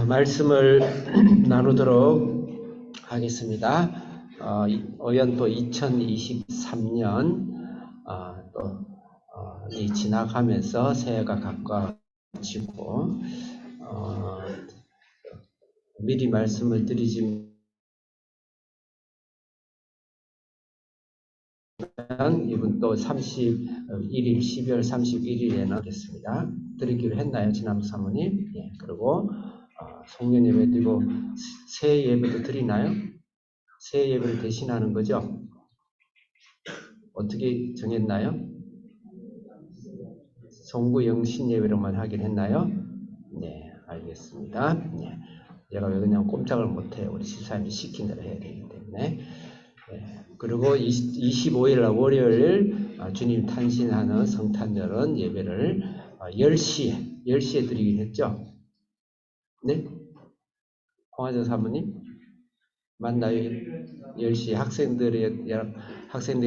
말씀을 나누도록 하겠습니다. 어연도 2023년 이 지나가면서 새해가 가까워지고 미리 말씀을 드리지만 이분 또 31일 12월 31일에는 하겠습니다. 드리기로 했나요, 지남 사모님? 예, 그리고 송년 예배 드리고 새해 예배도 드리나요? 새해 예배를 대신하는 거죠? 어떻게 정했나요? 송구 영신 예배로만 하긴 했나요? 네, 알겠습니다. 네, 제가 왜 그냥 꼼짝을 못해요. 우리 집사님이 시킨 대로 해야 되기 때문에. 네, 그리고 25일 월요일 주님 탄신하는 성탄절은 예배를 10시에 드리긴 했죠? 네? 홍화정 사모님? 맞나요? 10시 학생들이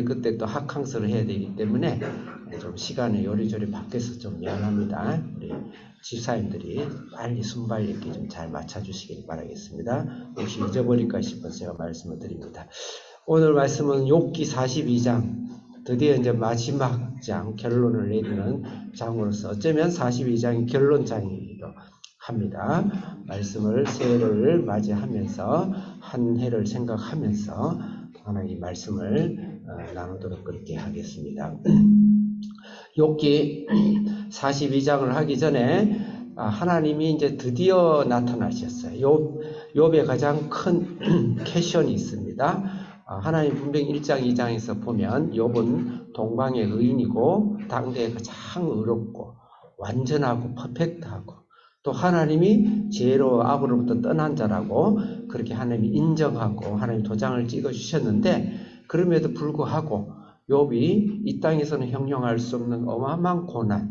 그때 또 학항서를 해야 되기 때문에 좀 시간을 요리조리 바뀌어서 좀 미안합니다. 우리 집사님들이 빨리 순발력 있게 좀 잘 맞춰주시길 바라겠습니다. 혹시 잊어버릴까 싶어서 제가 말씀을 드립니다. 오늘 말씀은 욥기 42장, 드디어 이제 마지막 장, 결론을 내리는 장으로서 어쩌면 42장이 결론장이기도 합니다. 말씀을 새해를 맞이하면서 한 해를 생각하면서 하나님 말씀을 나누도록 그렇게 하겠습니다. 욥기 42장을 하기 전에 하나님이 이제 드디어 나타나셨어요. 욥의 가장 큰 캐션이 있습니다. 하나님 분명히 1장, 2장에서 보면 욥은 동방의 의인이고 당대에 가장 의롭고 완전하고 퍼펙트하고 또 하나님이 죄로 악으로부터 떠난 자라고 그렇게 하나님이 인정하고 하나님 도장을 찍어주셨는데 그럼에도 불구하고 욥이 이 땅에서는 형용할 수 없는 어마어마한 고난,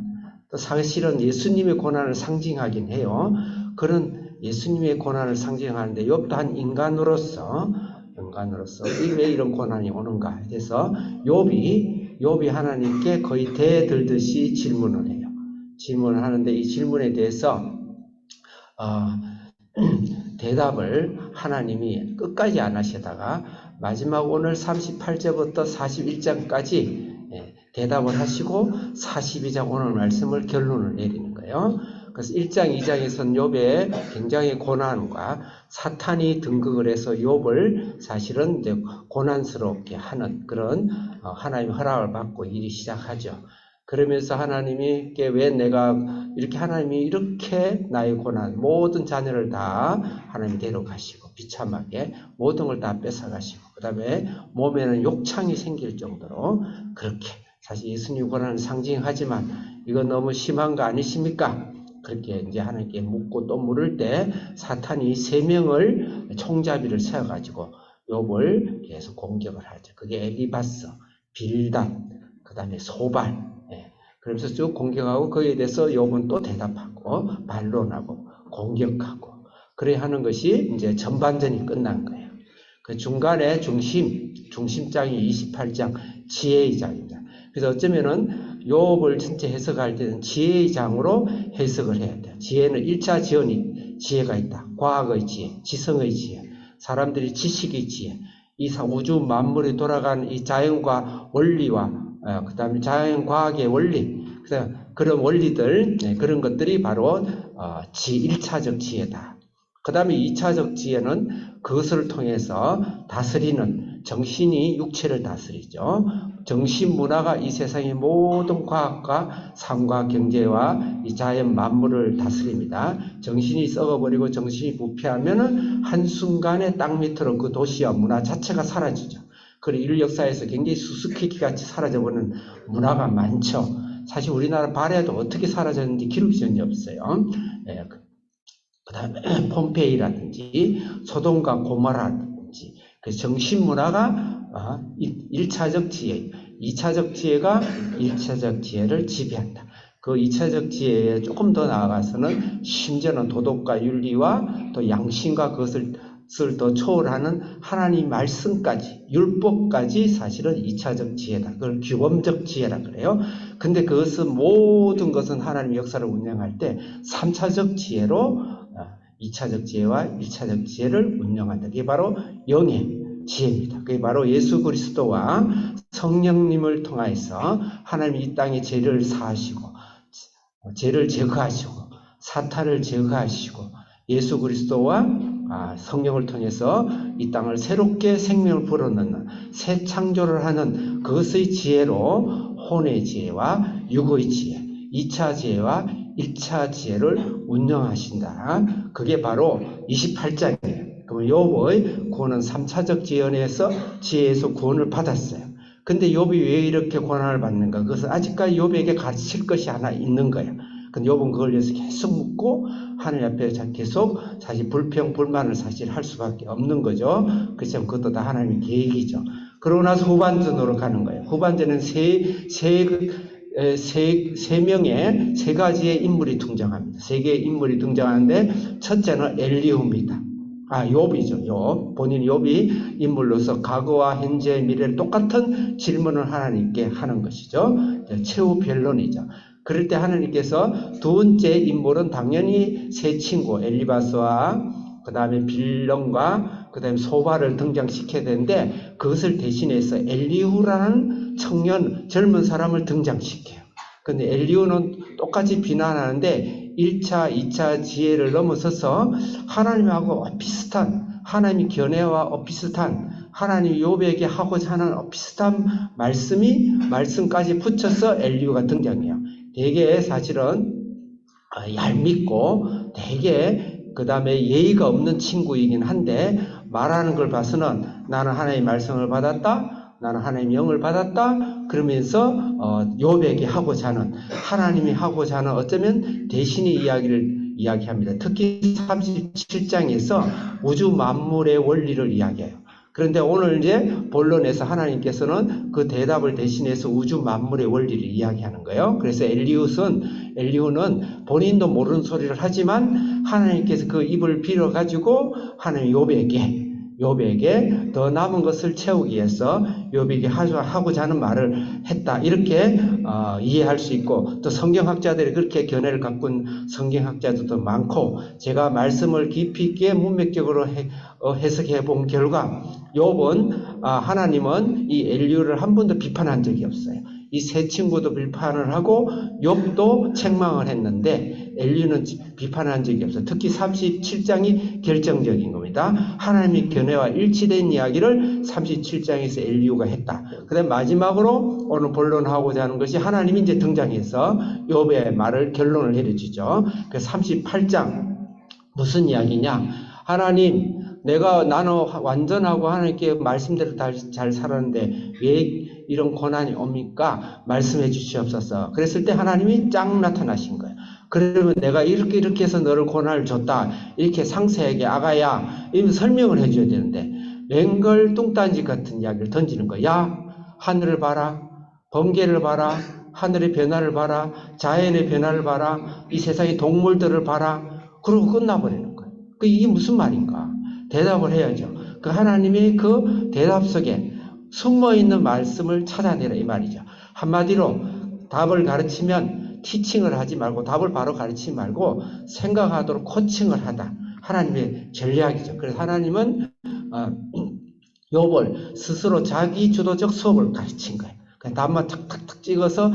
또 사실은 예수님의 고난을 상징하긴 해요. 그런 예수님의 고난을 상징하는데 욥도 한 인간으로서 왜 이런 고난이 오는가 해서 욥이 하나님께 거의 대들듯이 질문을 해요. 질문을 하는데 이 질문에 대해서 대답을 하나님이 끝까지 안 하시다가 마지막 오늘 38절부터 41장까지 대답을 하시고 42장 오늘 말씀을 결론을 내리는 거예요. 그래서 1장, 2장에서는 욥의 굉장히 고난과 사탄이 등극을 해서 욥을 사실은 이제 고난스럽게 하는 그런 하나님의 허락을 받고 일이 시작하죠. 그러면서 하나님께 왜 내가 이렇게 하나님이 이렇게 나의 고난 모든 자녀를 다 하나님이 데려가시고 비참하게 모든 걸 다 뺏어가시고 그 다음에 몸에는 욕창이 생길 정도로 그렇게 사실 예수님 고난을 상징하지만 이거 너무 심한 거 아니십니까? 그렇게 이제 하나님께 묻고 또 물을 때 사탄이 3명을 총잡이를 세워가지고 욥을 계속 공격을 하죠. 그게 엘리바스, 빌닷, 그 다음에 소발. 그러면서 쭉 공격하고 거기에 대해서 욥은 또 대답하고 반론하고 공격하고 그래야 하는 것이 이제 전반전이 끝난 거예요. 그 중간에 중심장이 28장 지혜의 장입니다. 그래서 어쩌면은 욥을 전체 해석할 때는 지혜의 장으로 해석을 해야 돼요. 지혜는 1차 지혜가 있다. 과학의 지혜, 지성의 지혜, 사람들이 지식의 지혜, 이 우주 만물이 돌아가는 이 자연과 원리와 그 다음에 자연과학의 원리, 그런 원리들, 그런 것들이 바로 1차적 지혜다. 그 다음에 2차적 지혜는 그것을 통해서 다스리는 정신이 육체를 다스리죠. 정신 문화가 이 세상의 모든 과학과 삶과 경제와 이 자연 만물을 다스립니다. 정신이 썩어버리고 정신이 부패하면은 한순간에 땅 밑으로 그 도시와 문화 자체가 사라지죠. 그리고 인류 역사에서 굉장히 수수께끼 같이 사라져버리는 문화가 많죠. 사실 우리나라 발해도 어떻게 사라졌는지 기록이 전혀 없어요. 그 다음에 폼페이라든지 소돔과 고모라든지 그 정신문화가 1차적 지혜, 2차적 지혜가 1차적 지혜를 지배한다. 그 2차적 지혜에 조금 더 나아가서는 심지어는 도덕과 윤리와 또 양심과 그것을 더 초월하는 하나님 말씀까지 율법까지 사실은 2차적 지혜다. 그걸 규범적 지혜라 그래요. 근데 그것은 모든 것은 하나님 역사를 운영할 때 3차적 지혜로 2차적 지혜와 1차적 지혜를 운영한다. 그게 바로 영의 지혜입니다. 그게 바로 예수 그리스도와 성령님을 통하여서 하나님이 이 땅에 죄를 사하시고 죄를 제거하시고 사탄을 제거하시고 예수 그리스도와 성령을 통해서 이 땅을 새롭게 생명을 불어넣는 새 창조를 하는 그것의 지혜로 혼의 지혜와 육의 지혜, 2차 지혜와 1차 지혜를 운영하신다. 그게 바로 28장이에요. 그럼 욥의 구원은 3차적 지혜에서 구원을 받았어요. 근데 욥이 왜 이렇게 고난을 받는가? 그것은 아직까지 욥에게 가르칠 것이 하나 있는 거예요. 근데 욥은 그걸 위해서 계속 묻고 하나님 앞에 계속 사실 불평, 불만을 사실 할 수밖에 없는 거죠. 그렇지만 그것도 다 하나님의 계획이죠. 그러고 나서 후반전으로 가는 거예요. 후반전은 세 명의 세 가지의 인물이 등장합니다. 세 개의 인물이 등장하는데 첫째는 엘리후입니다. 욥이죠. 욥. 본인 욥이 인물로서 과거와 현재, 미래를 똑같은 질문을 하나님께 하는 것이죠. 최후 변론이죠. 그럴 때 하나님께서 두 번째 인물은 당연히 세 친구 엘리바스와 그 다음에 빌론과 그 다음에 소바를 등장시켜야 되는데 그것을 대신해서 엘리후라는 청년 젊은 사람을 등장시켜요. 근데 엘리후는 똑같이 비난하는데 1차, 2차 지혜를 넘어서서 하나님하고 비슷한 하나님의 견해와 비슷한 하나님이 욥에게 하고자 하는 비슷한 말씀까지 붙여서 엘리후가 등장해요. 되게 사실은 얄밉고 되게 그 다음에 예의가 없는 친구이긴 한데 말하는 걸 봐서는 나는 하나님의 말씀을 받았다, 나는 하나님의 영을 받았다 그러면서 욥에게 하고자 하는 하나님이 하고자 하는 어쩌면 대신의 이야기를 이야기합니다. 특히 37장에서 우주 만물의 원리를 이야기해요. 그런데 오늘 이제 본론에서 하나님께서는 그 대답을 대신해서 우주 만물의 원리를 이야기하는 거예요. 그래서 엘리후는 본인도 모르는 소리를 하지만 하나님께서 그 입을 빌어가지고 하나님 욥에게 더 남은 것을 채우기 위해서 욥에게 하고자 하는 말을 했다. 이렇게 이해할 수 있고 또 성경학자들이 그렇게 견해를 갖춘 성경학자들도 많고 제가 말씀을 깊이 있게 문맥적으로 해석해 본 결과 욥은 하나님은 이 엘리후를 한 번도 비판한 적이 없어요. 이 세 친구도 비판을 하고 욥도 책망을 했는데 엘리후는 비판한 적이 없어요. 특히 37장이 결정적인 겁니다. 하나님의 견해와 일치된 이야기를 37장에서 엘리후가 했다. 그 다음에 마지막으로 오늘 본론하고자 하는 것이 하나님이 이제 등장해서 욥의 말을 결론을 내려주죠. 그 38장 무슨 이야기냐? 하나님 나는 완전하고 하나님께 말씀대로 잘 살았는데 왜 이런 고난이 옵니까? 말씀해 주시옵소서. 그랬을 때 하나님이 쫙 나타나신 거예요. 그러면 내가 이렇게 해서 너를 고난을 줬다. 이렇게 상세하게 아가야 이런 설명을 해줘야 되는데 웬걸 뚱딴지 같은 이야기를 던지는 거야. 야 하늘을 봐라. 번개를 봐라. 하늘의 변화를 봐라. 자연의 변화를 봐라. 이 세상의 동물들을 봐라. 그러고 끝나버리는 거예요. 이게 무슨 말인가? 대답을 해야죠. 그 하나님의 그 대답 속에 숨어있는 말씀을 찾아내라 이 말이죠. 한마디로 답을 가르치면 티칭을 하지 말고 답을 바로 가르치지 말고 생각하도록 코칭을 하다. 하나님의 전략이죠. 그래서 하나님은 욥을 스스로 자기 주도적 수업을 가르친 거예요. 그냥 답만 탁탁탁 찍어서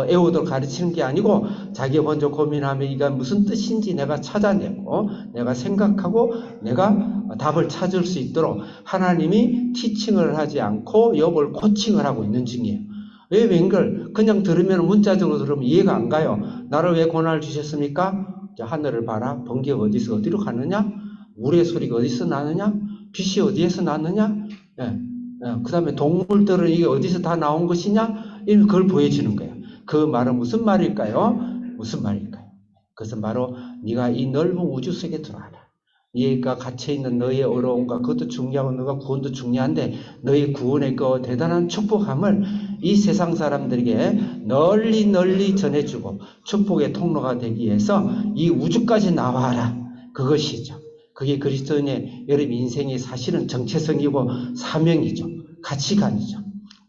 애우도록 가르치는 게 아니고 자기가 먼저 고민하면 이게 무슨 뜻인지 내가 찾아내고 내가 생각하고 내가 답을 찾을 수 있도록 하나님이 티칭을 하지 않고 욥을 코칭을 하고 있는 중이에요. 왜 웬걸? 그냥 들으면 문자적으로 들으면 이해가 안 가요. 나를 왜 고난을 주셨습니까? 하늘을 봐라. 번개가 어디로 가느냐? 물의 소리가 어디서 나느냐? 빛이 어디에서 나느냐? 그 다음에 동물들은 이게 어디서 다 나온 것이냐? 그걸 보여주는 거예요. 그 말은 무슨 말일까요? 무슨 말일까요? 그것은 바로 네가 이 넓은 우주 속에 들어와라. 네가 갇혀있는 너의 어려움과 그것도 중요하고 너가 구원도 중요한데 너의 구원의 그 대단한 축복함을 이 세상 사람들에게 널리 전해주고 축복의 통로가 되기 위해서 이 우주까지 나와라. 그것이죠. 그게 그리스도인의 여러분 인생의 사실은 정체성이고 사명이죠. 가치관이죠.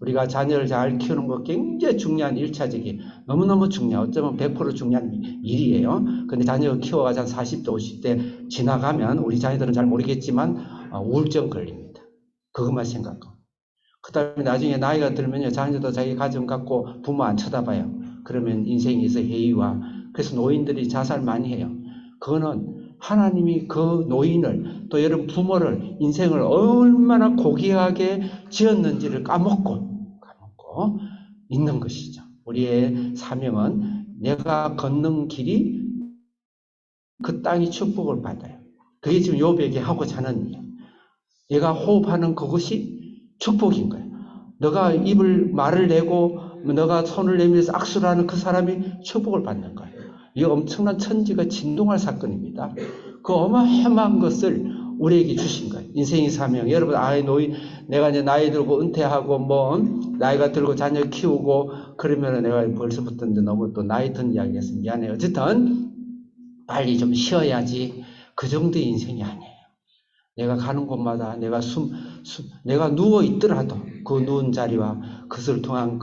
우리가 자녀를 잘 키우는 거 굉장히 중요한 1차적인, 너무너무 중요한, 어쩌면 100% 중요한 일이에요. 근데 자녀를 키워가지고 한 40대, 50대 지나가면 우리 자녀들은 잘 모르겠지만 우울증 걸립니다. 그것만 생각하고. 그 다음에 나중에 나이가 들면요, 자녀도 자기 가정 갖고 부모 안 쳐다봐요. 그러면 인생에서 해이와, 그래서 노인들이 자살 많이 해요. 그거는 하나님이 그 노인을, 또 여러분 부모를, 인생을 얼마나 고귀하게 지었는지를 까먹고 있는 것이죠. 우리의 사명은 내가 걷는 길이 그 땅이 축복을 받아요. 그게 지금 욥에게 하고자 하는 일이에요. 내가 호흡하는 그것이 축복인 거예요. 너가 말을 내고 너가 손을 내밀어서 악수를 하는 그 사람이 축복을 받는 거예요. 이 엄청난 천지가 진동할 사건입니다. 그 어마어마한 것을 우리에게 주신 거예요. 인생의 사명. 여러분, 내가 이제 나이 들고 은퇴하고 나이가 들고 자녀 키우고 그러면 내가 벌써부터 너무 또 나이 든 이야기해서 미안해요. 어쨌든 빨리 좀 쉬어야지. 그 정도의 인생이 아니에요. 내가 가는 곳마다 내가 누워 있더라도 그 누운 자리와 그것을 통한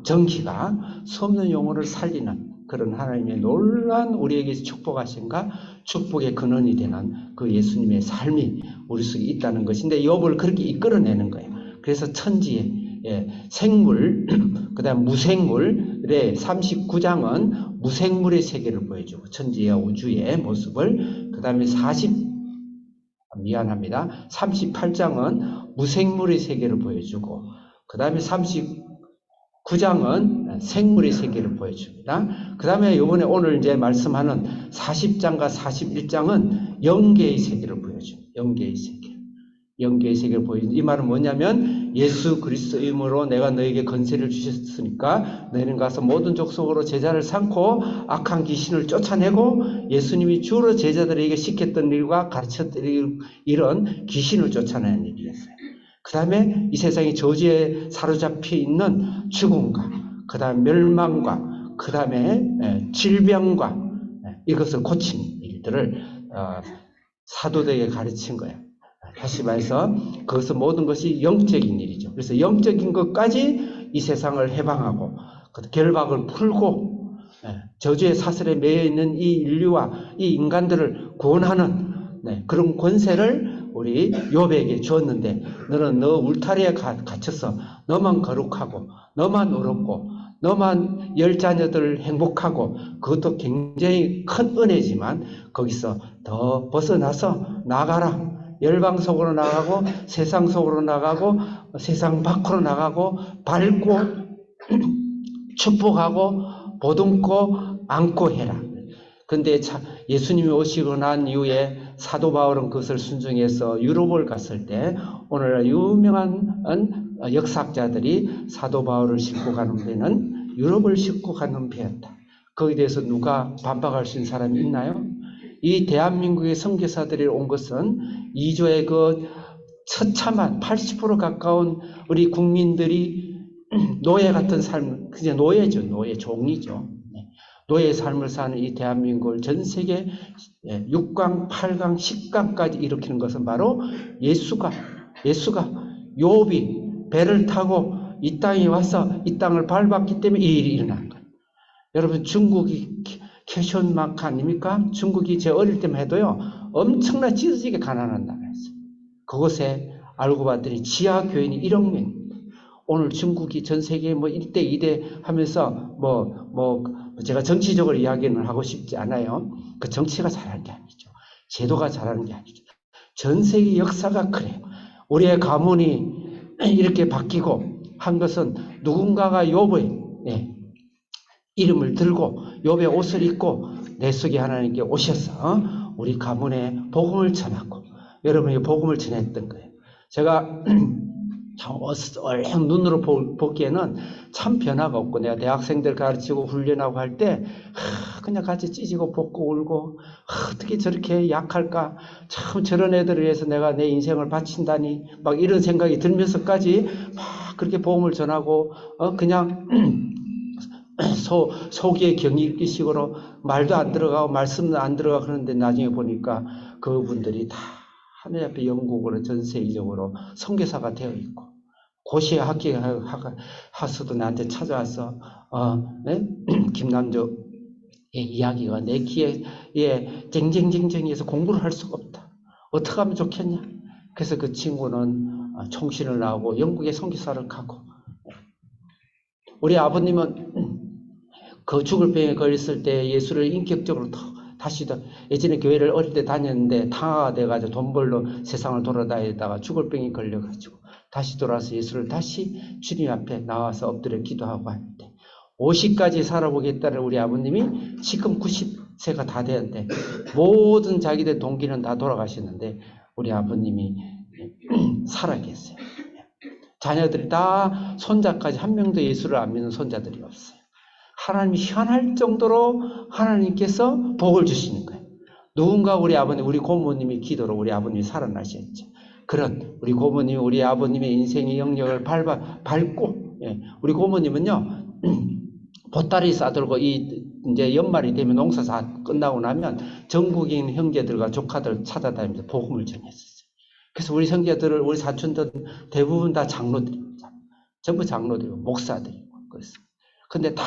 전기가 수 없는 영혼을 살리는 그런 하나님의 놀라운 우리에게 축복하신가, 축복의 근원이 되는 그 예수님의 삶이 우리 속에 있다는 것인데, 욥을 그렇게 이끌어내는 거예요. 그래서 천지의 생물, 그 다음 무생물의 39장은 무생물의 세계를 보여주고, 천지와 우주의 모습을, 그 다음에 38장은 무생물의 세계를 보여주고, 그 다음에 39장은 생물의 세계를 보여줍니다. 그 다음에 오늘 이제 말씀하는 40장과 41장은 영계의 세계를 보여줍니다. 영계의 세계를 보여줍니다. 이 말은 뭐냐면, 예수 그리스도의 이름으로 내가 너에게 권세를 주셨으니까 너희는 가서 모든 족속으로 제자를 삼고 악한 귀신을 쫓아내고, 예수님이 주로 제자들에게 시켰던 일과 가르쳤던 이런 귀신을 쫓아내는 일이었어요. 그 다음에 이 세상의 저주에 사로잡혀 있는 죽음과, 그 다음 멸망과, 그 다음에 질병과 이것을 고치는 일들을 사도들에게 가르친 거예요. 다시 말해서 그것은 모든 것이 영적인 일이죠. 그래서 영적인 것까지 이 세상을 해방하고 결박을 풀고 저주의 사슬에 매여 있는 이 인류와 이 인간들을 구원하는 그런 권세를 우리 욥에게 주었는데, 너는 너 울타리에 갇혀서 너만 거룩하고 너만 의롭고 너만 열 자녀들 행복하고, 그것도 굉장히 큰 은혜지만 거기서 더 벗어나서 나가라. 열방 속으로 나가고 세상 속으로 나가고 세상 밖으로 나가고 밟고 축복하고 보듬고 안고 해라. 근데 예수님이 오시고 난 이후에 사도 바울은 그것을 순종해서 유럽을 갔을 때, 오늘날 유명한 역사학자들이 사도 바울을 싣고 가는 배는 유럽을 싣고 가는 배였다. 거기에 대해서 누가 반박할 수 있는 사람이 있나요? 이 대한민국의 선교사들이 온 것은 이조의 그 처참한 80% 가까운 우리 국민들이 노예 같은 삶, 그게 노예죠. 노예, 종이죠. 노예의 삶을 사는 이 대한민국을 전 세계 6강, 8강, 10강까지 일으키는 것은 바로 예수가 욥이 배를 타고 이 땅에 와서 이 땅을 밟았기 때문에 이 일이 일어난 거예요. 여러분, 중국이 캐션마크 아닙니까? 중국이 제 어릴 때만 해도요, 엄청나 찢어지게 가난한 나라였어요. 그곳에 알고 봤더니 지하 교인이 1억 명입니다. 오늘 중국이 전 세계 1대, 2대 하면서 제가 정치적으로 이야기는 하고 싶지 않아요. 그 정치가 잘하는 게 아니죠. 제도가 잘하는 게 아니죠. 전 세계 역사가 그래요. 우리의 가문이 이렇게 바뀌고 한 것은 누군가가 욥의 이름을 들고 욥의 옷을 입고 내 속에 하나님께 오셔서 우리 가문에 복음을 전하고 여러분에게 복음을 전했던 거예요. 제가 참 얼른 눈으로 보기에는 참 변화가 없고, 내가 대학생들 가르치고 훈련하고 할 때 그냥 같이 찢고 볶고 울고, 어떻게 저렇게 약할까, 참 저런 애들을 위해서 내가 내 인생을 바친다니, 막 이런 생각이 들면서까지 막 그렇게 복음을 전하고 그냥 속에 경이 읽기 식으로 말도 안 들어가고 말씀도 안 들어가고 그러는데, 나중에 보니까 그분들이 다 하늘 앞에 영국으로 전 세계적으로 선교사가 되어 있고 고시의 하수도 나한테 찾아와서 네? 김남조의 이야기가 내 귀에 쟁쟁쟁쟁해서 공부를 할 수가 없다. 어떻게 하면 좋겠냐? 그래서 그 친구는 총신을 나오고 영국에 선교사를 가고, 우리 아버님은 그 죽을 병에 걸렸을 때 예수를 인격적으로 다시 예전에 교회를 어릴 때 다녔는데 탕화가 돼가지고 돈 벌러 세상을 돌아다니다가 죽을 병이 걸려가지고 다시 돌아와서 예수를 다시 주님 앞에 나와서 엎드려 기도하고 하는데 50까지 살아보겠다는 우리 아버님이 지금 90세가 다 되었는데 모든 자기들 동기는 다 돌아가셨는데 우리 아버님이 살아계세요. 자녀들이 다 손자까지 한 명도 예수를 안 믿는 손자들이 없어요. 하나님이 희한할 정도로 하나님께서 복을 주시는 거예요. 누군가 우리 아버님, 우리 고모님이 기도로 우리 아버님이 살아나셨죠. 그런 우리 고모님이 우리 아버님의 인생의 영역을 밟고, 우리 고모님은요, 보따리 싸들고 이제 연말이 되면 농사 다 끝나고 나면 전국에 있는 형제들과 조카들 찾아다니면서 복음을 전했었어요. 그래서 우리 형제들을, 우리 사촌들 대부분 다 장로들입니다. 전부 장로들이고 목사들이고 그래서. 근데 다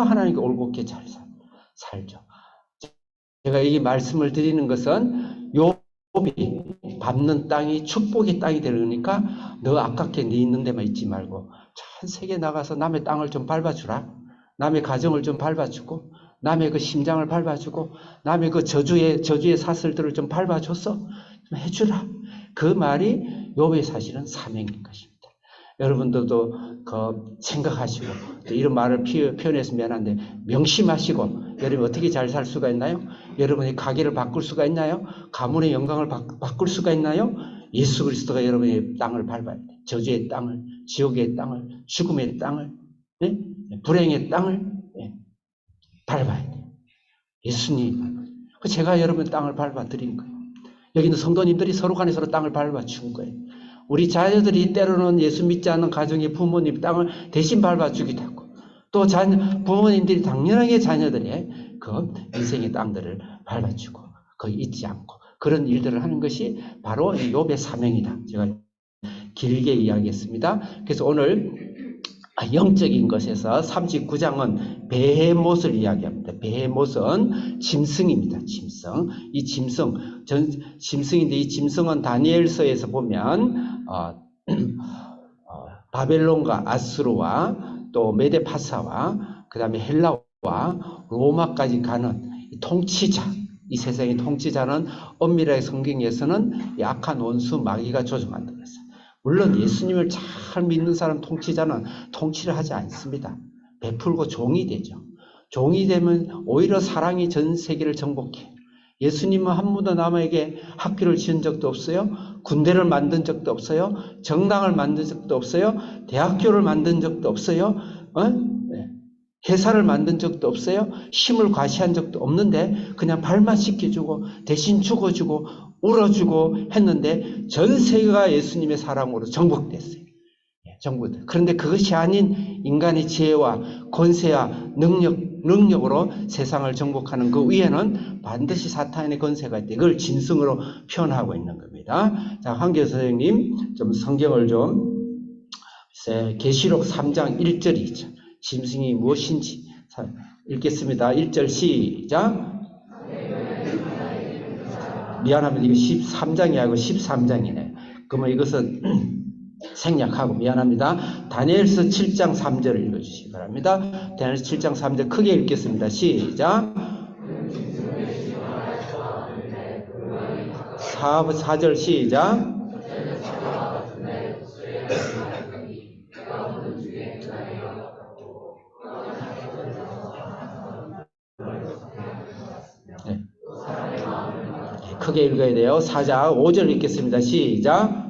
하나님께 올곧게 잘 살죠. 제가 이 말씀을 드리는 것은 욥이 밟는 땅이 축복의 땅이 되려니까 너 아깝게 네 있는 데만 있지 말고 전 세계 나가서 남의 땅을 좀 밟아주라. 남의 가정을 좀 밟아주고 남의 그 심장을 밟아주고 남의 그 저주의 사슬들을 좀 밟아줘서 좀 해주라. 그 말이 욥의 사실은 사명인 것입니다. 여러분들도 생각하시고 이런 말을 표현해서 미안한데 명심하시고 여러분 어떻게 잘 살 수가 있나요? 여러분의 가게를 바꿀 수가 있나요? 가문의 영광을 바꿀 수가 있나요? 예수 그리스도가 여러분의 땅을 밟아야 돼. 저주의 땅을, 지옥의 땅을, 죽음의 땅을, 네? 불행의 땅을 밟아야 돼. 예수님, 제가 여러분 땅을 밟아드린 거예요. 여기 있는 성도님들이 서로 간에 서로 땅을 밟아준 거예요. 우리 자녀들이 때로는 예수 믿지 않는 가정의 부모님 땅을 대신 밟아주기도 하고 또 부모님들이 당연하게 자녀들의 그 인생의 땅들을 밟아주고 거기 잊지 않고 그런 일들을 하는 것이 바로 이 욥의 사명이다. 제가 길게 이야기했습니다. 그래서 오늘 영적인 것에서 39장은 베헤못을 이야기합니다. 베헤못은 짐승입니다. 짐승. 이 짐승인데 이 짐승은 다니엘서에서 보면 바벨론과 아수르와 또 메데파사와 그 다음에 헬라와 로마까지 가는 통치자, 이 세상의 통치자는 엄밀하게 성경에서는 약한 원수 마귀가 조종한다고 했어요. 물론 예수님을 잘 믿는 사람 통치자는 통치를 하지 않습니다. 베풀고 종이 되죠. 종이 되면 오히려 사랑이 전 세계를 정복해요. 예수님은 한 번도 남에게 학교를 지은 적도 없어요. 군대를 만든 적도 없어요. 정당을 만든 적도 없어요. 대학교를 만든 적도 없어요. 회사를 만든 적도 없어요. 힘을 과시한 적도 없는데 그냥 발만 씻겨주고 대신 죽어주고 울어주고 했는데 전 세계가 예수님의 사랑으로 정복됐어요. 그런데 그것이 아닌 인간의 지혜와 권세와 능력으로 세상을 정복하는 그 위에는 반드시 사탄의 권세가 있대. 그걸 짐승으로 표현하고 있는 겁니다. 자, 황교수 선생님 좀 성경을 좀 계시록 3장 1절이죠. 짐승이 무엇인지 읽겠습니다. 1절 시작. 미안합니다. 이거 13장이 아니고 13장이네. 그러면 이것은 생략하고 미안합니다. 다니엘서 7장 3절을 읽어주시기 바랍니다. 다니엘서 7장 3절 크게 읽겠습니다. 시작. 4절 시작. 네. 크게 읽어야 돼요. 4장 5절 읽겠습니다. 시작.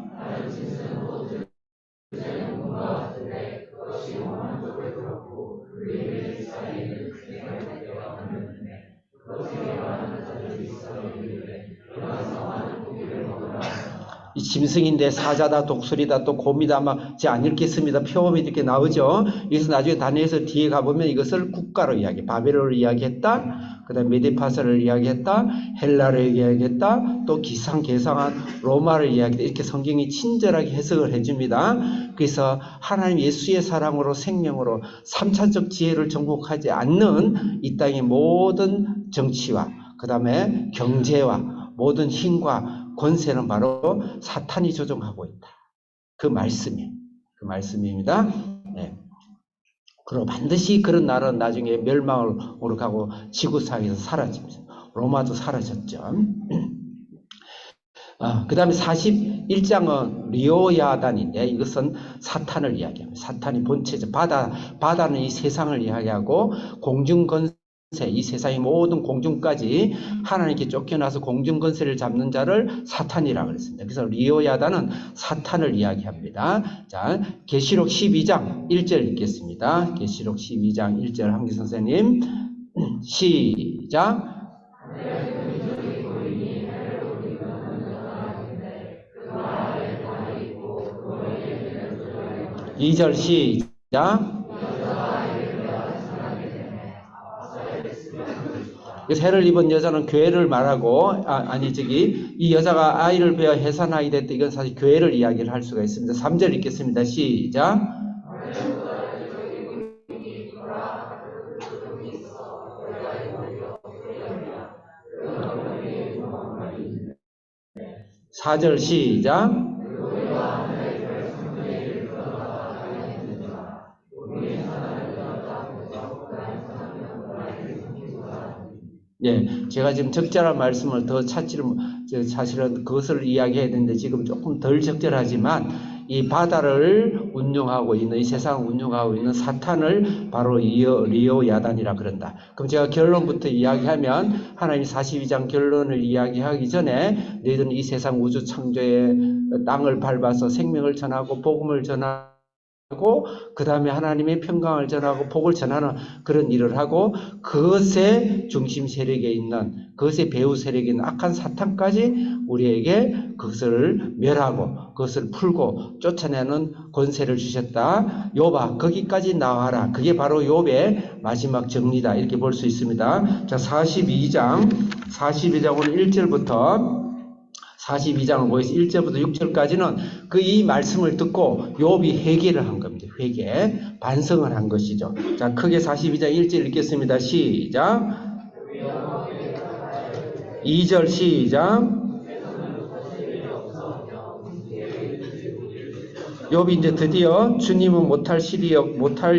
이 짐승인데 사자다 독수리다 또 곰이다 막 제가 안 읽겠습니다. 표범이 이렇게 나오죠. 여기서 나중에 다니엘서 뒤에 가보면 이것을 국가로 바벨론을 이야기했다. 그 다음에 메디파사를 이야기했다, 헬라를 이야기했다, 또 기상개상한 로마를 이야기했다. 이렇게 성경이 친절하게 해석을 해줍니다. 그래서 하나님 예수의 사랑으로 생명으로 3차적 지혜를 정복하지 않는 이 땅의 모든 정치와 그 다음에 경제와 모든 힘과 권세는 바로 사탄이 조종하고 있다. 그 말씀입니다. 네. 그리고 반드시 그런 나라는 나중에 멸망으로 가고 지구상에서 사라집니다. 로마도 사라졌죠. 그 다음에 41장은 리오야단인데 이것은 사탄을 이야기합니다. 사탄이 본체죠. 바다는 이 세상을 이야기하고 공중건세, 이 세상의 모든 공중까지 하나님께 쫓겨나서 공중건세를 잡는 자를 사탄이라고 그랬습니다. 그래서 리오야단은 사탄을 이야기합니다. 자, 계시록 12장 1절 읽겠습니다. 계시록 12장 1절 한기 선생님 시작. 2절 시작. 해를 입은 여자는 교회를 말하고 이 여자가 아이를 베어 해산하게 됐다. 이건 사실 교회를 이야기를 할 수가 있습니다. 3절 읽겠습니다. 시작. (4절) 시작. 네, 제가 지금 적절한 말씀을 더 사실은 그것을 이야기해야 되는데 지금 조금 덜 적절하지만 이 바다를 운영하고 있는, 이 세상을 운영하고 있는 사탄을 바로 리오야단이라 그런다. 그럼 제가 결론부터 이야기하면 하나님 42장 결론을 이야기하기 전에 너희들은 이 세상 우주 창조의 땅을 밟아서 생명을 전하고 복음을 전하고 그 다음에 하나님의 평강을 전하고 복을 전하는 그런 일을 하고 그것의 중심 세력에 있는, 그것의 배후 세력에 있는 악한 사탄까지 우리에게 그것을 멸하고 그것을 풀고 쫓아내는 권세를 주셨다. 욥아 거기까지 나와라. 그게 바로 욥의 마지막 정리다. 이렇게 볼 수 있습니다. 자, 42장 오늘 1절부터 42장을 보여서 1절부터 6절까지는 이 말씀을 듣고 욥이 회개를 한 겁니다. 회개, 반성을 한 것이죠. 자, 크게 42장 1절 읽겠습니다. 시작. 2절 시작. 욥이 이제 드디어 주님은 못할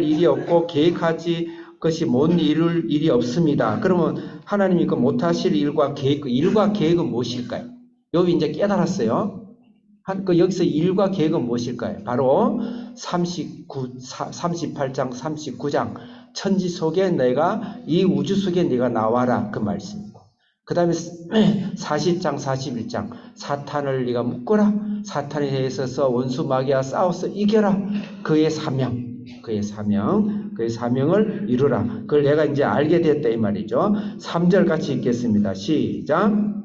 일이 없고 계획하지 것이 못 이룰 일이 없습니다. 그러면 하나님이 그 못하실 일과 계획은 무엇일까요? 욥이 이제 깨달았어요. 여기서 일과 계획은 무엇일까요? 바로 38장, 39장 천지 속에 이 우주 속에 내가 나와라 그 말씀이고, 그 다음에 40장, 41장 사탄을 네가 묶어라. 사탄에 대해서 원수 마귀와 싸워서 이겨라. 그의 사명을 이루라. 그걸 내가 이제 알게 됐다 이 말이죠. 3절 같이 읽겠습니다. 시작.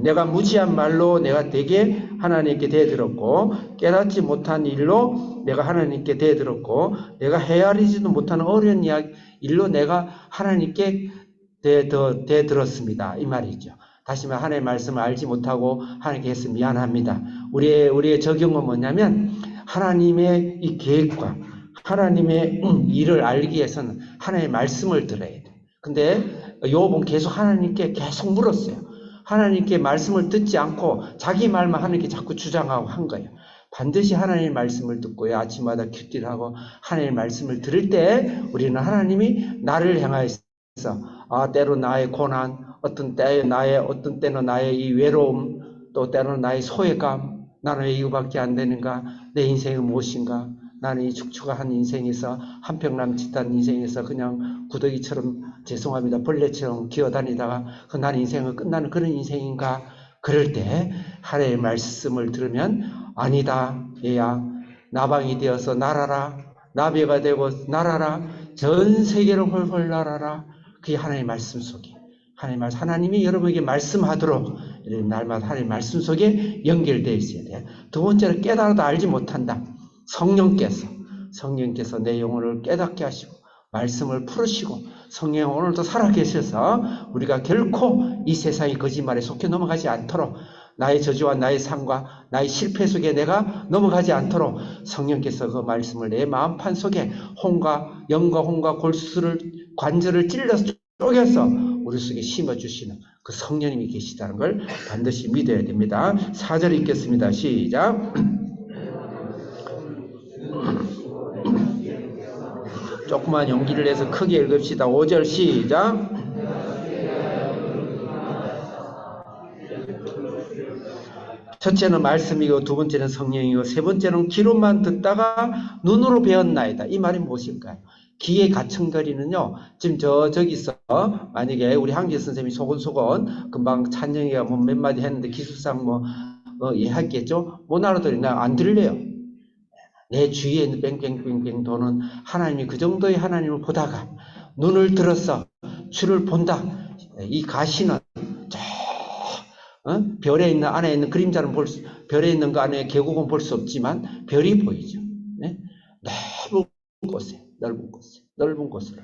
내가 무지한 말로 내가 되게 하나님께 대들었고 깨닫지 못한 일로 내가 하나님께 대들었고 내가 헤아리지도 못하는 어려운 일로 내가 하나님께 대들었습니다. 이 말이죠. 다시 말해 하나님의 말씀을 알지 못하고 하나님께 해서 미안합니다. 우리의 적용은 뭐냐면 하나님의 이 계획과 하나님의 일을 알기 위해서는 하나님의 말씀을 들어야 돼. 근데 욥은 계속 하나님께 계속 물었어요. 하나님께 말씀을 듣지 않고 자기 말만 하나님께 자꾸 주장하고 한 거예요. 반드시 하나님의 말씀을 듣고요. 아침마다 큐티를 하나님의 말씀을 들을 때 우리는 하나님이 나를 향하여서 때로 나의 고난, 어떤 때는 나의 이 외로움, 또 때로는 나의 소외감, 나는 왜 이거밖에 안 되는가? 내 인생은 무엇인가? 나는 이 축축한 인생에서 한평 남짓한 인생에서 그냥 구더기처럼 죄송합니다. 벌레처럼 기어다니다가 나는 인생은 끝나는 그런 인생인가? 그럴 때 하나님의 말씀을 들으면 아니다. 얘야 나방이 되어서 날아라. 나비가 되고 날아라. 전 세계를 홀홀 날아라. 그게 하나님의 말씀 속에 하나님이 여러분에게 말씀하도록 날마다 하나님 말씀 속에 연결되어 있어야 돼요. 두 번째는 깨달아도 알지 못한다. 성령께서 내 영혼을 깨닫게 하시고 말씀을 풀으시고 성령 오늘도 살아계셔서 우리가 결코 이 세상의 거짓말에 속해 넘어가지 않도록 나의 저주와 나의 삶과 나의 실패 속에 내가 넘어가지 않도록 성령께서 그 말씀을 내 마음판 속에 영과 혼과 골수를 관절을 찔러서 쪼개서 우리 속에 심어주시는 그 성령님이 계시다는 걸 반드시 믿어야 됩니다. 4절 읽겠습니다. 시작. 조그만 용기를 내서 크게 읽읍시다. 5절 시작. 첫째는 말씀이고 두 번째는 성령이고 세 번째는 귀로만 듣다가 눈으로 배웠나이다. 이 말이 무엇일까요? 귀의 가청거리는요. 지금 저기서 만약에 우리 한기 선생님이 소곤소곤 금방 찬영이가 뭐 몇 마디 했는데 기술상 이해하겠죠? 못 알아들으나 안 들려요. 내 주위에 있는 뺑뺑뺑뺑 도는 하나님이 그 정도의 하나님을 보다가 눈을 들어서 주를 본다. 이 가시는 별에 있는 안에 있는 그림자는 별에 있는 그 안에 계곡은 볼 수 없지만 별이 보이죠. 네? 넓은 곳으로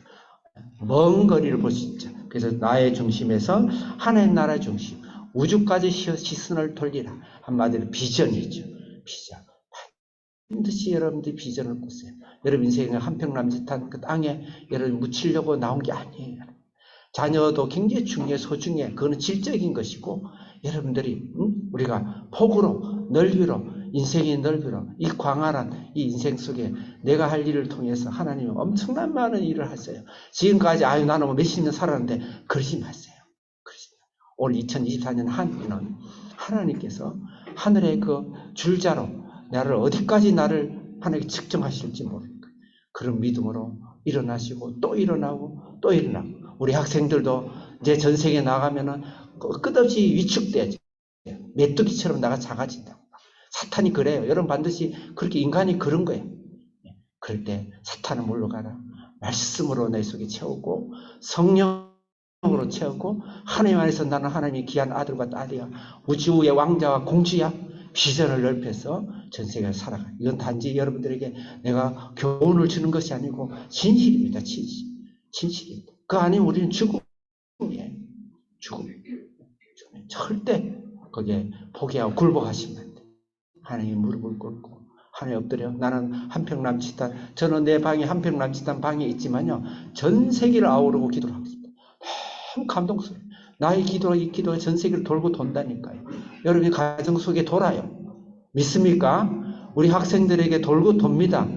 먼 거리를 볼 수 있죠. 그래서 나의 중심에서 하나님 나라의 중심, 우주까지 시선을 돌리라. 한마디로 비전이죠. 비전. 반드시 여러분들이 비전을 꾸세요. 여러분 인생에 한평남짓한 그 땅에 여러분 묻히려고 나온 게 아니에요. 자녀도 굉장히 중요해, 소중해. 그거는 질적인 것이고 여러분들이 우리가 폭으로 넓이로 인생의 넓이로 이 광활한 이 인생 속에 내가 할 일을 통해서 하나님은 엄청난 많은 일을 하세요. 지금까지 나는 뭐 몇십 년 살았는데 그러지 마세요. 올 2024년 한 해는 하나님께서 하늘의 그 줄자로 나를 어디까지 하나님께 측정하실지 모르니까 그런 믿음으로 일어나시고 또 일어나고 또 일어나고 우리 학생들도 이제 전 세계에 나가면은 끝없이 위축되죠. 메뚜기처럼 나가 작아진다고. 사탄이 그래요. 여러분 반드시 그렇게 인간이 그런 거예요. 그럴 때 사탄은 물러가라. 말씀으로 내 속에 채우고 성령으로 채우고 하나님 안에서 나는 하나님의 귀한 아들과 딸이야. 우주의 왕자와 공주야. 비전을 넓혀서 전 세계를 살아가. 이건 단지 여러분들에게 내가 교훈을 주는 것이 아니고 진실입니다. 진실입니다. 그 아니면 우리는 죽음이에요. 죽음. 절대 거기에 포기하고 굴복하시면 안 돼요. 하나님의 무릎을 꿇고 하나님 엎드려 나는 한평남짓한 저는 내 방에 한평남짓한 방에 있지만요. 전 세계를 아우르고 기도를 하겠습니다. 너무 감동스러워요. 나의 기도가 이 기도가 전 세계를 돌고 돈다니까요. 여러분의 가정 속에 돌아요. 믿습니까? 우리 학생들에게 돌고 돕니다.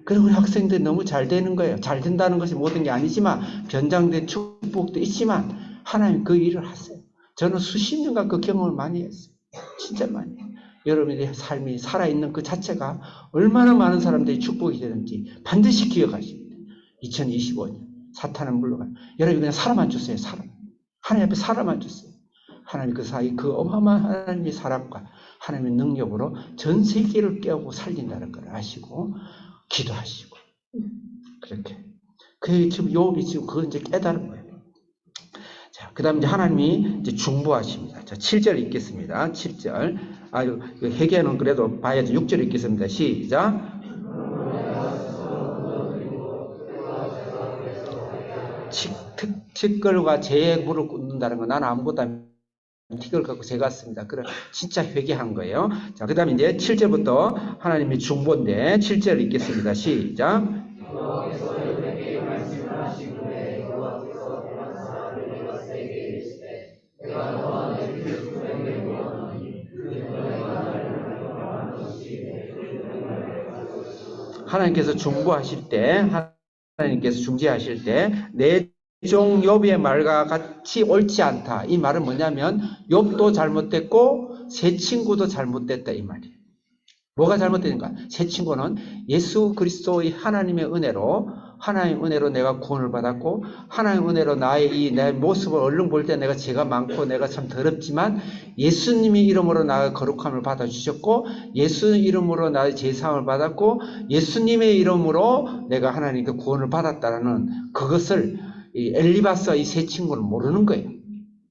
그리고 우리 학생들이 너무 잘 되는 거예요. 잘 된다는 것이 모든 게 아니지만 변장된 축복도 있지만 하나님 그 일을 하세요. 저는 수십 년간 그 경험을 많이 했어요. 진짜 많이 해요. 여러분의 삶이 살아있는 그 자체가 얼마나 많은 사람들이 축복이 되는지 반드시 기억하십니다. 2025년 사탄은 물러가요. 여러분 그냥 사람만 주세요. 사람. 하나님 앞에 사람만 주세요. 하나님 그 사이 그 어마어마한 하나님의 사랑과 하나님의 능력으로 전 세계를 깨우고 살린다는 걸 아시고 기도하시고 그렇게 그 지금 요업이 지금 그걸 이제 깨달은 거예요. 자, 그 다음 이제 하나님이 이제 중보하십니다. 자, 7절 읽겠습니다. 7절. 회개는 그래도 봐야죠. 6절 읽겠습니다. 시작. 티끌과 재의 물을 굽는다는 거 나는 아무것도 안 티끌 갖고 제가 왔습니다. 그래 진짜 회개한 거예요. 자, 그 다음에 이제 7절부터 하나님의 중보인데 7절 읽겠습니다. 시작. 하나님께서 중보하실 때, 하나님께서 중재하실 때, 내 종 욥의 말과 같이 옳지 않다. 이 말은 뭐냐면, 욥도 잘못됐고, 세 친구도 잘못됐다. 이 말이에요. 뭐가 잘못되는가? 세 친구는 예수 그리스도의 하나님의 은혜로 내가 구원을 받았고, 하나님의 은혜로 내 모습을 얼른 볼 때 내가 죄가 많고 내가 참 더럽지만, 예수님의 이름으로 나의 거룩함을 받아주셨고, 예수 이름으로 나의 죄사함을 받았고, 예수님의 이름으로 내가 하나님께 구원을 받았다라는 그것을 엘리바스와 이 세 친구는 모르는 거예요.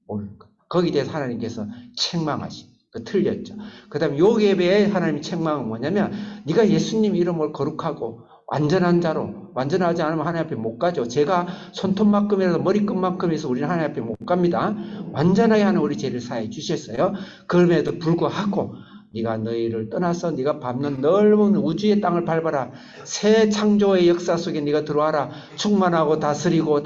모르는 거예요. 거기에 대해서 하나님께서 책망하시고 틀렸죠. 그 다음에 요괴에 하나님이 책망은 뭐냐면 네가 예수님 이름을 거룩하고 완전한 자로, 완전하지 않으면 하나님 앞에 못 가죠. 제가 손톱만큼이라도 머리끝만큼 해서 우리는 하나님 앞에 못 갑니다. 완전하게 하는 우리 죄를 사해 주셨어요. 그럼에도 불구하고 네가 너희를 떠나서 네가 밟는 넓은 우주의 땅을 밟아라. 새 창조의 역사 속에 네가 들어와라. 충만하고 다스리고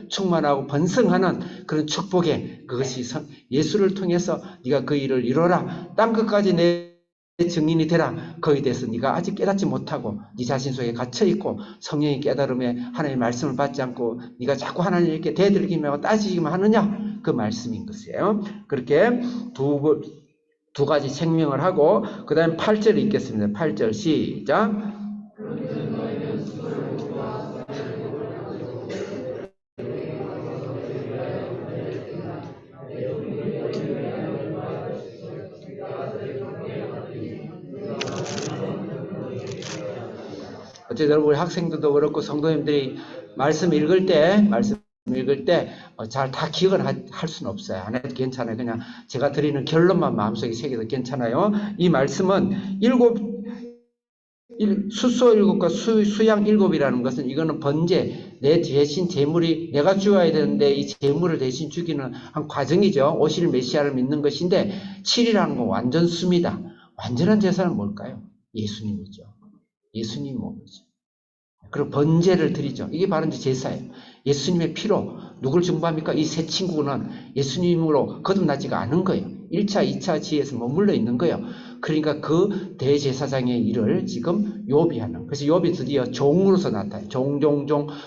충만하고 번성하는 그런 축복에 그것이 예수를 통해서 네가 그 일을 이뤄라. 땅 끝까지 내 증인이 되라. 거기에 대해서 네가 아직 깨닫지 못하고 네 자신 속에 갇혀있고 성령의 깨달음에 하나님의 말씀을 받지 않고 네가 자꾸 하나님께 대들기만 하고 따지기만 하느냐? 그 말씀인 것이에요. 그렇게 두 가지 책명을 하고 그 다음에 8절 읽겠습니다. 8절 시작. 어쨌든 우리 학생들도 그렇고 성도님들이 말씀 읽을 때 잘 다 기억을 할 수는 없어요. 안 해도 괜찮아요. 그냥 제가 드리는 결론만 마음속에 새겨도 괜찮아요. 이 말씀은 수소 일곱과 수양 일곱이라는 것은 이거는 번제, 내 대신 제물이 내가 주어야 되는데 이 제물을 대신 주기는 한 과정이죠. 오실 메시아를 믿는 것인데 7이라는 건 완전 수입니다. 완전한 제사는 뭘까요? 예수님이죠. 예수님 몸이죠. 그리고 번제를 드리죠. 이게 바로 이제 제사예요. 예수님의 피로 누굴 중보합니까? 이 세 친구는 예수님으로 거듭나지가 않은 거예요. 1차, 2차 지혜에서 머물러 있는 거예요. 그러니까 그 대제사장의 일을 지금 욥이 하는. 그래서 욥이 드디어 종으로서 나타나요.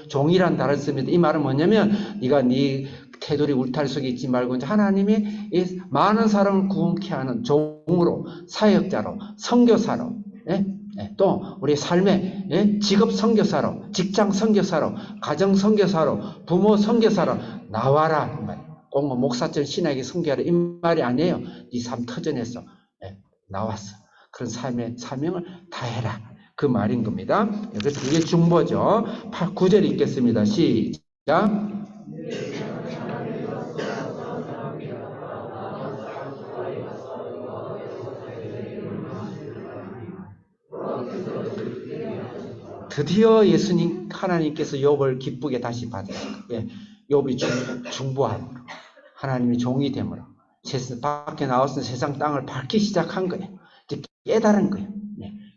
종이란 단어를 씁니다. 이 말은 뭐냐면 네가 네 테두리 울타리 속에 있지 말고 이제 하나님이 많은 사람을 구원케 하는 종으로, 사역자로, 선교사로, 또 우리 삶의 직업 선교사로, 직장 선교사로, 가정 선교사로, 부모 선교사로 나와라. 꼭 뭐 목사처럼 신에게 선교하라 이 말이 아니에요. 네 삶 터전에서 나왔어. 그런 삶의 사명을 다해라. 그 말인 겁니다. 그래서 이게 중보죠. 9절 읽겠습니다. 시작. 드디어 예수님 하나님께서 욥을 기쁘게 다시 받으시고 욥이 중보함으로 하나님의 종이 됨으로 밖에 나와서 세상 땅을 밟기 시작한 거예요. 이제 깨달은 거예요.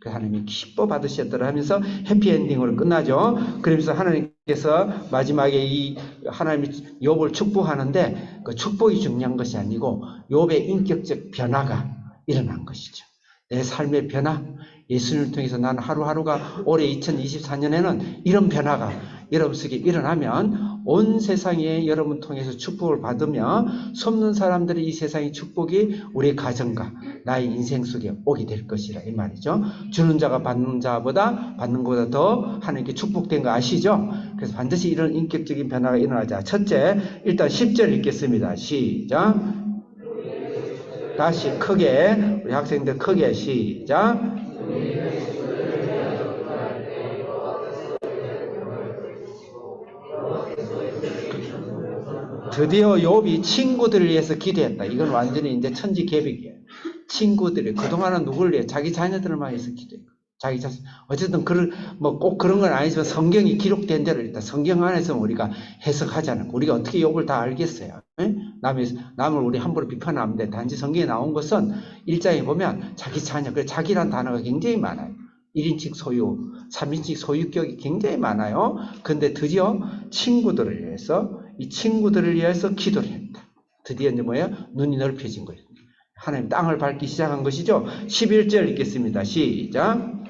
그 하나님이 기뻐 받으셨더라 하면서 해피엔딩으로 끝나죠. 그러면서 하나님께서 마지막에 이 하나님이 욥을 축복하는데 그 축복이 중요한 것이 아니고 욥의 인격적 변화가 일어난 것이죠. 내 삶의 변화, 예수님을 통해서 나는 하루하루가 올해 2024년에는 이런 변화가 여러분 속에 일어나면 온 세상에 여러분 통해서 축복을 받으며 숨는 사람들이 이 세상의 축복이 우리 가정과 나의 인생 속에 오게 될 것이라 이 말이죠. 주는 자가 받는 것보다 더 하나님께 축복된 거 아시죠? 그래서 반드시 이런 인격적인 변화가 일어나자. 첫째, 일단 10절 읽겠습니다. 시작. 다시 크게 우리 학생들 크게 시작. 드디어 욥이 친구들을 위해서 기도했다. 이건 완전히 이제 천지개벽이에요. 친구들이 그동안은 누구를 위해 자기 자녀들만 위해서 기도했고 자기 자신 어쨌든 꼭 그런 건 아니지만 성경이 기록된 대로 일단 성경 안에서 우리가 해석하자는 거. 우리가 어떻게 욥을 다 알겠어요? 남을 우리 함부로 비판하면 돼. 단지 성경에 나온 것은 1장에 보면 자기 자녀, 자기란 단어가 굉장히 많아요. 1인칭 소유, 3인칭 소유격이 굉장히 많아요. 근데 드디어 친구들을 위해서 이 친구들을 위해서 기도를 했다. 드디어 이제 눈이 넓혀진 거예요. 하나님 땅을 밟기 시작한 것이죠. 11절 읽겠습니다. 시작.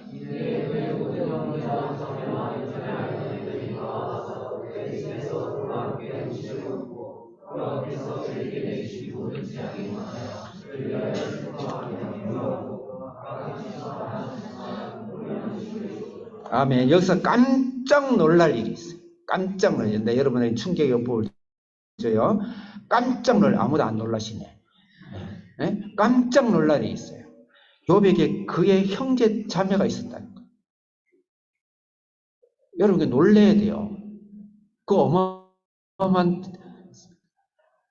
아멘. 여기서 깜짝 놀랄 일이 있어요. 깜짝 놀랐는데 여러분에게 충격의 보를 줘요. 깜짝 아무도 안 놀라시네. 깜짝 놀랄 일이 있어요. 욥에게 그의 형제 자매가 있었다는 거예요. 여러분 놀래야 돼요. 그 어마어마한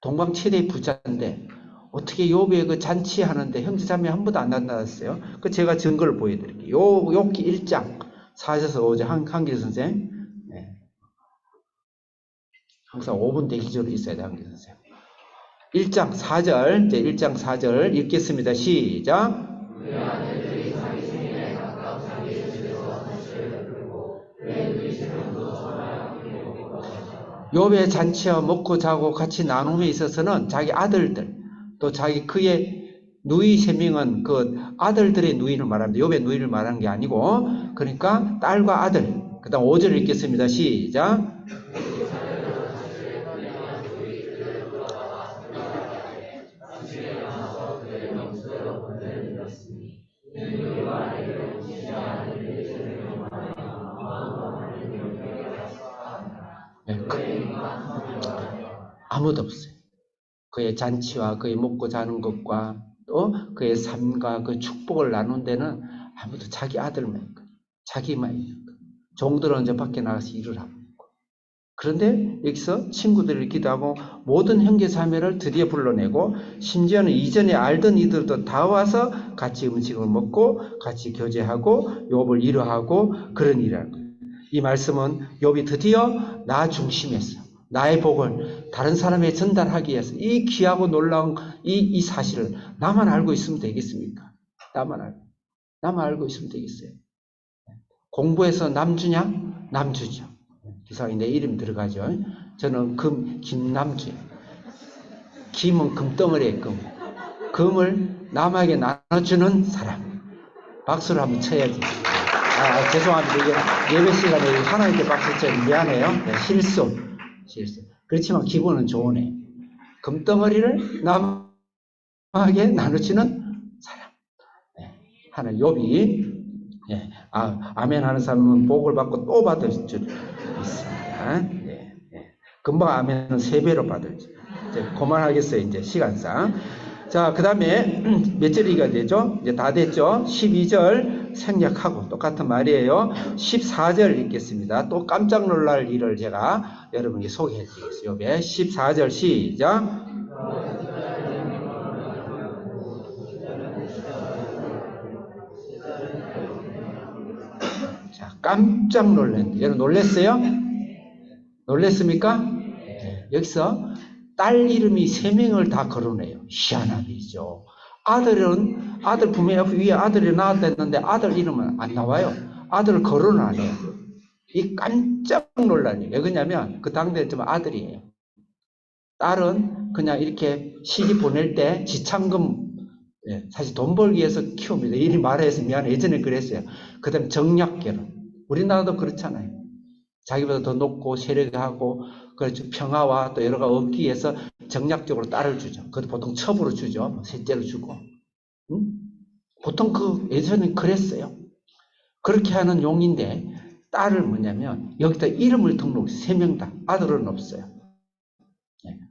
동방 최대의 부자인데 어떻게 욥의 그 잔치하는데 형제자매 한 번도 안 나타났어요? 그 제가 증거를 보여드릴게요. 욥기 1장 4에서 5절 한길 선생. 네. 항상 5분 대기조로 있어야 돼, 한길 선생. 1장 4절, 이제 1장 4절 읽겠습니다. 시작. 욥의 잔치와 먹고 자고 같이 나눔에 있어서는 자기 아들들, 또 자기 그의 누이 3명은 그 아들들의 누이를 말합니다. 욥의 누이를 말하는 게 아니고, 그러니까 딸과 아들. 그 다음 5절 읽겠습니다. 시작. 아무도 없어요. 그의 잔치와 그의 먹고 자는 것과 또 그의 삶과 그 축복을 나눈 데는 아무도 자기 아들만 있고 자기만 있고 종들은 이제 밖에 나가서 일을 하고 있고. 그런데 여기서 친구들을 기도하고 모든 형제자매를 드디어 불러내고 심지어는 이전에 알던 이들도 다 와서 같이 음식을 먹고 같이 교제하고 욥을 위로하고 그런 일을 하는 거예요. 이 말씀은 욥이 드디어 나 중심에서 나의 복을 다른 사람에 전달하기 위해서 이 귀하고 놀라운 이 사실을 나만 알고 있으면 되겠습니까? 나만 알고 있으면 되겠어요. 공부해서 남 주냐? 남 주죠. 이상하게 내 이름 들어가죠. 저는 김남주예요. 김은 금덩어리에 금을 남에게 나눠주는 사람. 박수를 한번 쳐야지. 죄송합니다. 이게 예배 시간에 하나님께 박수 쳐야 미안해요. 네, 실수. 그렇지만 기분은 좋으네. 금덩어리를 남에게 나눠주는 사람. 네, 하는 욥이 아멘 하는 사람은 복을 받고 또 받을 줄 있습니다. 네. 금방 아멘은 3배로 받을 줄. 이제 그만하겠어요. 이제 시간상. 자, 그 다음에 몇 절이가 되죠? 이제 다 됐죠? 12절 생략하고 똑같은 말이에요. 14절 읽겠습니다. 또 깜짝 놀랄 일을 제가 여러분께 소개해 드리겠습니다. 욥의 14절 시작. 자, 깜짝 놀랐는데 여러분 놀랐어요? 놀랐습니까? 네. 여기서 딸 이름이 3명을 다 거론해요. 희한한 일이죠. 아들 분명히 위에 아들이 나왔다 했는데 아들 이름은 안 나와요. 아들을 거론을 안 해요. 이 깜짝 놀란 일. 왜 그러냐면 그 당대에 좀 아들이에요. 딸은 그냥 이렇게 시기 보낼 때 지참금, 사실 돈 벌기 위해서 키웁니다. 이리 말해서 미안해. 예전에 그랬어요. 그 다음에 정략결혼. 우리나라도 그렇잖아요. 자기보다 더 높고 세력하고 그렇죠. 평화와 또 여러 가지 얻기 위해서 정략적으로 딸을 주죠. 그것도 보통 첩으로 주죠. 셋째로 주고. 보통 예전에 그랬어요. 그렇게 하는 용인데 딸을 뭐냐면 여기다 이름을 등록해요. 3명 다. 아들은 없어요.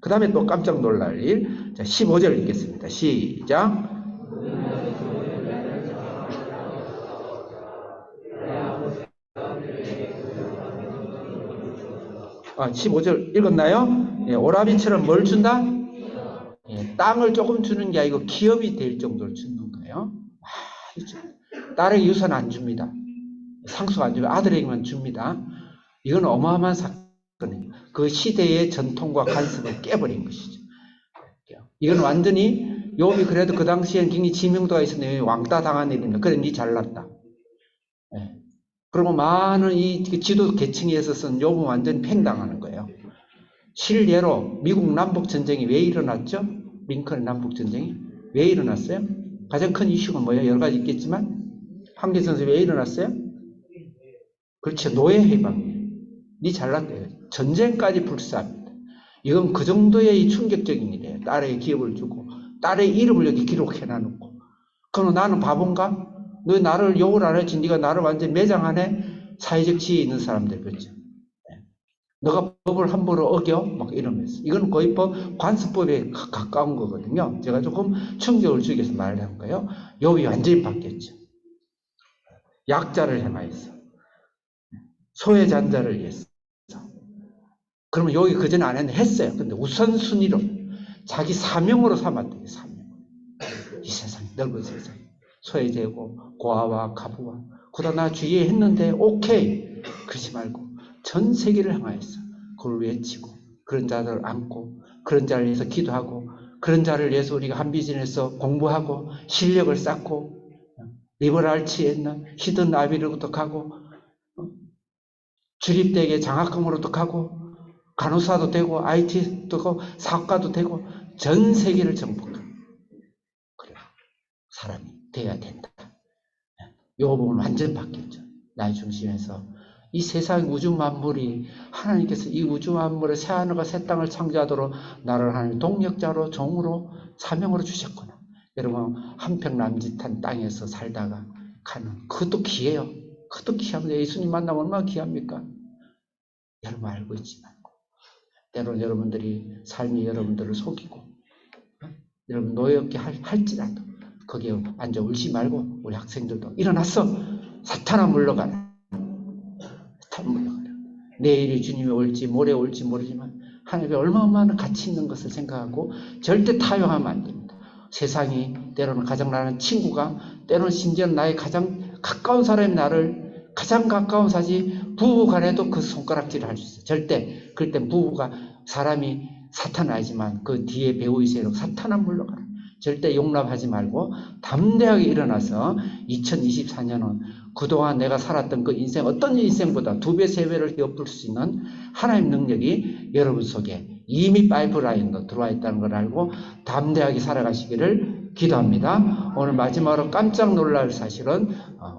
그 다음에 또 깜짝 놀랄 일. 자, 15절 읽겠습니다. 시작. 15절 읽었나요? 오라비처럼 뭘 준다? 땅을 조금 주는 게 아니고 기업이 될 정도로 주는 거예요. 딸에게 유산 안 줍니다. 상속 안 줍니다. 아들에게만 줍니다. 이건 어마어마한 사건이에요. 그 시대의 전통과 관습을 깨버린 것이죠. 이건 완전히 욥이 그래도 그 당시엔 굉장히 지명도가 있었는데 왕따 당한 일입니다. 그래 니 잘났다. 그리고 많은 이 지도 계층에 있어서는 욥은 완전히 팽당하는 거예요. 실례로 미국 남북전쟁이 왜 일어났죠? 링컨 남북전쟁이 왜 일어났어요? 가장 큰 이슈가 뭐예요? 여러 가지 있겠지만 한길 선수 왜 일어났어요? 그렇죠. 노예 해방이에요. 니 잘났대요. 전쟁까지 불사합니다. 이건 그 정도의 충격적인 일이에요. 딸에게 기업을 주고 딸의 이름을 여기 기록해놔놓고 그럼 나는 바본가? 너 나를 욕을 안 했지. 네가 나를 완전히 매장하네. 사회적 지위에 있는 사람들 그렇죠. 너가 법을 함부로 어겨? 막 이러면서. 이건 거의 관습법에 가까운 거거든요. 제가 조금 충격을 주기 위해서 말을 한 거예요. 욥이 완전히 바뀌었죠. 약자를 해마했어. 소외잔자를 위해서. 그러면 욥이 그전에 안 했는데 했어요. 근데 우선순위로 자기 사명으로 삼았대요. 사명. 이 세상, 넓은 세상. 소외되고 고아와 가부와 그러다 나 주의에 했는데 오케이. 그러지 말고 전 세계를 향하여서 그걸 외치고 그런 자들을 안고 그런 자를 위해서 기도하고 그런 자를 위해서 우리가 한비전에서 공부하고 실력을 쌓고 리버럴치에 있는 히든 아비로부터 가고 주립대학에 장학금으로도 가고 간호사도 되고 IT도 되고 사업가도 되고 전 세계를 정복하고 그래 사람이 돼야 된다. 이 부분은 완전 바뀌었죠. 나의 중심에서 이 세상 우주 만물이 하나님께서 이 우주 만물의 새 하늘과 새 땅을 창조하도록 나를 하나님 동력자로 종으로 사명으로 주셨구나. 여러분 한평 남짓한 땅에서 살다가 가는 그것도 기회예요. 그것도 귀합니다. 예수님 만나면 얼마나 귀합니까? 여러분 알고 있지 말고 때로는 여러분들이 삶이 여러분들을 속이고 여러분 노예롭게 할지라도 거기에 앉아 울지 말고 우리 학생들도 일어났어. 사탄아 물러가라. 사탄 물러가라. 내일이 주님이 올지 모레 올지 모르지만 하나님의 얼마나 가치 있는 것을 생각하고 절대 타협하면 안 됩니다. 세상이 때로는 가장 나는 친구가 때로는 심지어는 나의 가장 가까운 사람이 나를 가장 가까운 사지 부부 간에도 그 손가락질을 할 수 있어요. 절대 그럴 땐 부부가 사람이 사탄은 아니지만 그 뒤에 배우이세요. 사탄아 물러가라. 절대 용납하지 말고 담대하게 일어나서 2024년은 그동안 내가 살았던 그 인생 어떤 인생보다 2배, 3배를 엿볼 수 있는 하나님 능력이 여러분 속에 이미 파이프라인으로 들어와 있다는 걸 알고 담대하게 살아가시기를 기도합니다. 오늘 마지막으로 깜짝 놀랄 사실은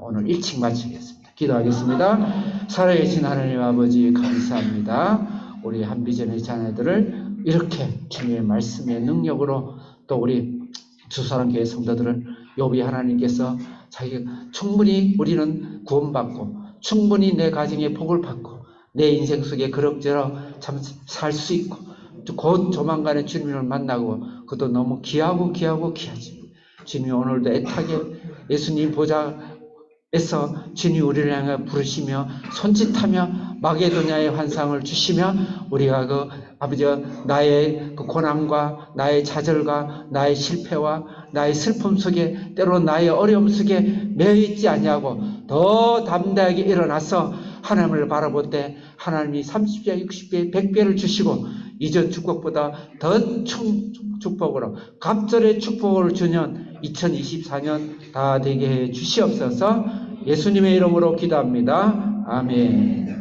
오늘 일찍 마치겠습니다. 기도하겠습니다. 살아계신 하나님 아버지 감사합니다. 우리 한비전의 자녀들을 이렇게 주님의 말씀의 능력으로 또 우리 주사랑교회 성도들은 욥이 하나님께서 자기가 충분히 우리는 구원받고 충분히 내 가정에 복을 받고 내 인생 속에 그럭저럭 참 살 수 있고 곧 조만간에 주님을 만나고 그것도 너무 귀하고 귀하지. 주님이 오늘도 애타게 예수님 보좌에서 주님이 우리를 향해 부르시며 손짓하며 마게도냐의 환상을 주시며 우리가 그 아버지 나의 그 고난과 나의 좌절과 나의 실패와 나의 슬픔 속에 때로는 나의 어려움 속에 매여 있지 아니하고 더 담대하게 일어나서 하나님을 바라볼 때 하나님이 30배, 60배, 100배를 주시고 이전 축복보다 더 축복으로 갑절의 축복을 주는 2024년 다 되게 해 주시옵소서. 예수님의 이름으로 기도합니다. 아멘.